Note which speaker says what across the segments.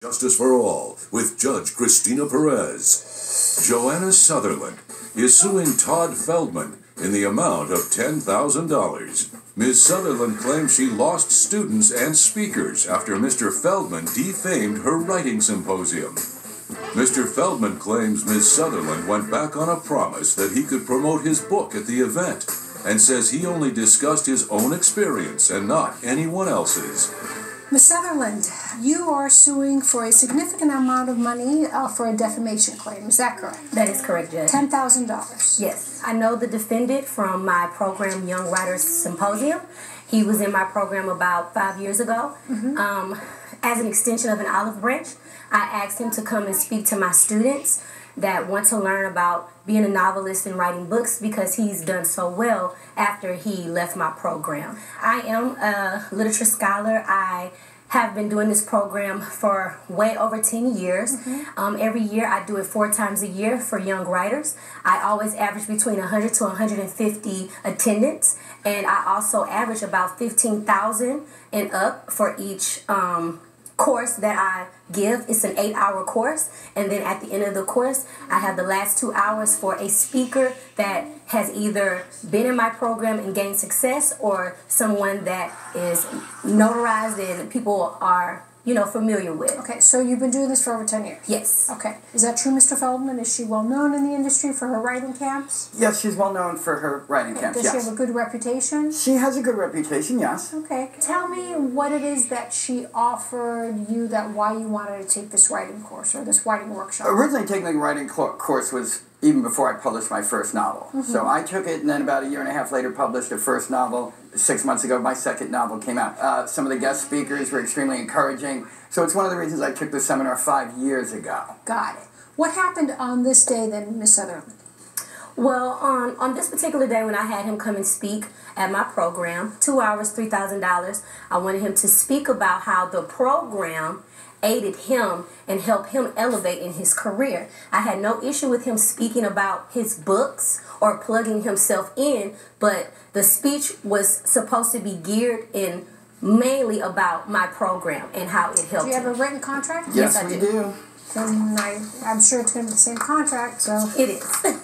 Speaker 1: Justice for All with Judge Cristina Perez. Joanna Sutherland is suing Todd Feldman in the amount of $10,000. Ms. Sutherland claims she lost students and speakers after Mr. Feldman defamed her writing symposium. Mr. Feldman claims Ms. Sutherland went back on a promise that he could promote his book at the event and says he only discussed his own experience and not anyone else's.
Speaker 2: Ms. Sutherland, you are suing for a significant amount of money for a defamation claim. Is that correct?
Speaker 3: That is correct, Judge.
Speaker 2: $10,000.
Speaker 3: Yes. I know the defendant from my program, Young Writers Symposium. He was in my program about 5 years ago. As an extension of an olive branch, I asked him to come and speak to my students that want to learn about being a novelist and writing books because he's done so well after he left my program. I am a literature scholar. I have been doing this program for way over 10 years. Every year I do it 4 times a year for young writers. I always average between 100 to 150 attendants, and I also average about 15,000 and up for each course that I give. It's an 8-hour course, and then at the end of the course I have the last 2 hours for a speaker that has either been in my program and gained success or someone that is notarized and people are familiar with.
Speaker 2: Okay, so you've been doing this for over 10 years?
Speaker 3: Yes.
Speaker 2: Okay. Is that true, Mr. Feldman? Is she well known in the industry for her writing camps?
Speaker 4: Yes, she's well known for her writing camps,
Speaker 2: Does she have a good reputation?
Speaker 4: She has a good reputation, yes.
Speaker 2: Okay. Tell me what it is that she offered you, why you wanted to take this writing course or this writing workshop.
Speaker 4: Originally taking the writing course was even before I published my first novel. So I took it, and then about 1.5 years later published the first novel. 6 months ago, my second novel came out. Some of the guest speakers were extremely encouraging. So it's one of the reasons I took the seminar 5 years ago.
Speaker 2: Got it. What happened on this day then, Ms. Sutherland?
Speaker 3: Well, on this particular day when I had him come and speak at my program, 2 hours, $3,000, I wanted him to speak about how the program aided him and helped him elevate in his career. I had no issue with him speaking about his books or plugging himself in, but the speech was supposed to be geared in mainly about my program and how it helped.
Speaker 2: Do you have a
Speaker 3: him.
Speaker 2: written contract?
Speaker 4: Yes, we do.
Speaker 2: Then I'm sure it's going to be the same contract, so.
Speaker 3: It is.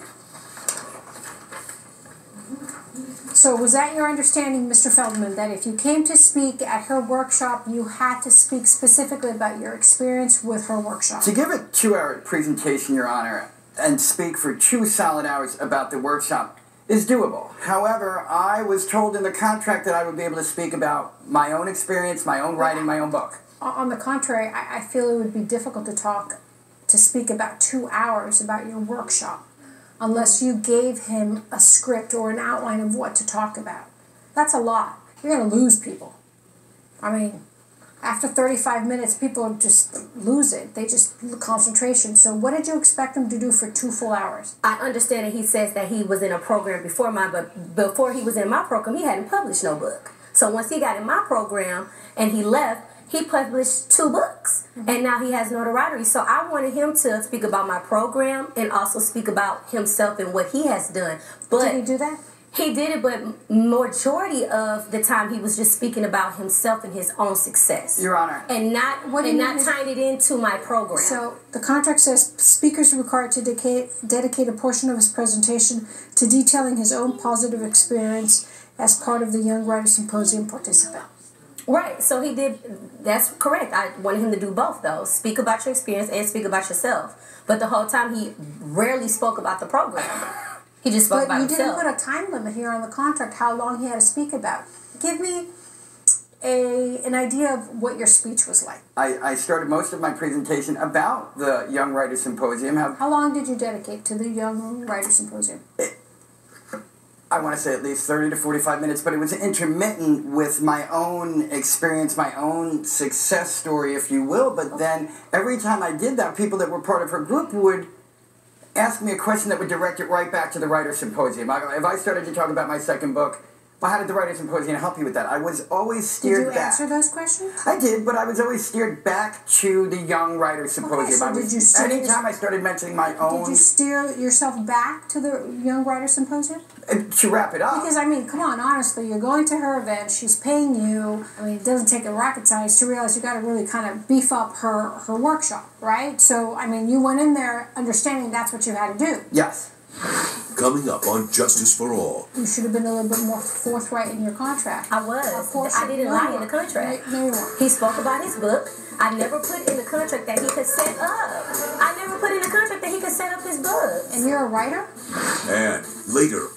Speaker 2: So was that your understanding, Mr. Feldman, that if you came to speak at her workshop, you had to speak specifically about your experience with her workshop?
Speaker 4: To give a 2-hour presentation, Your Honor, and speak for 2 solid hours about the workshop is doable. However, I was told in the contract that I would be able to speak about my own experience, my own writing, my own book.
Speaker 2: On the contrary, I feel it would be difficult to speak about 2 hours about your workshop unless you gave him a script or an outline of what to talk about. That's a lot. You're going to lose people. I mean, after 35 minutes, people just lose it. They just lose concentration. So what did you expect him to do for 2 full hours?
Speaker 3: I understand that he says that he was in a program before mine, but before he was in my program, he hadn't published no book. So once he got in my program and he left, he published 2 books, and now he has notoriety. So I wanted him to speak about my program and also speak about himself and what he has done. But
Speaker 2: did he do that?
Speaker 3: He did it, but majority of the time he was just speaking about himself and his own success.
Speaker 4: Your Honor.
Speaker 3: And not tying it into my program.
Speaker 2: So the contract says speakers are required to dedicate a portion of his presentation to detailing his own positive experience as part of the Young Writers Symposium participant.
Speaker 3: Right, so he did, that's correct. I wanted him to do both, though. Speak about your experience and speak about yourself. But the whole time, he rarely spoke about the program. He just spoke about himself.
Speaker 2: But you didn't put a time limit here on the contract, how long he had to speak about. Give me an idea of what your speech was like.
Speaker 4: I started most of my presentation about the Young Writers Symposium.
Speaker 2: How long did you dedicate to the Young Writers Symposium?
Speaker 4: I want to say at least 30 to 45 minutes, but it was intermittent with my own experience, my own success story, if you will. But then every time I did that, people that were part of her group would ask me a question that would direct it right back to the Writers Symposium. If I started to talk about my second book, Well, how did the Writers Symposium help you with that? I was always steered back.
Speaker 2: Did you answer those questions?
Speaker 4: I did, but I was always steered back to the Young Writers Symposium.
Speaker 2: Okay, so did you steer
Speaker 4: anytime I started mentioning my own...
Speaker 2: Did you steer yourself back to the Young Writers Symposium?
Speaker 4: To wrap it up.
Speaker 2: Because, I mean, come on, honestly, you're going to her event, she's paying you. I mean, it doesn't take a rocket science to realize you got to really kind of beef up her workshop, right? So, I mean, you went in there understanding that's what you had to do.
Speaker 4: Yes.
Speaker 1: Coming up on Justice for All.
Speaker 2: You should have been a little bit more forthright in your contract.
Speaker 3: I was.
Speaker 2: Of course,
Speaker 3: I didn't lie in the contract.
Speaker 2: No, you weren't.
Speaker 3: He spoke about his book. I never put in the contract that he could set up. I never put in the contract that he could set up his book.
Speaker 2: And you're a writer?
Speaker 1: And later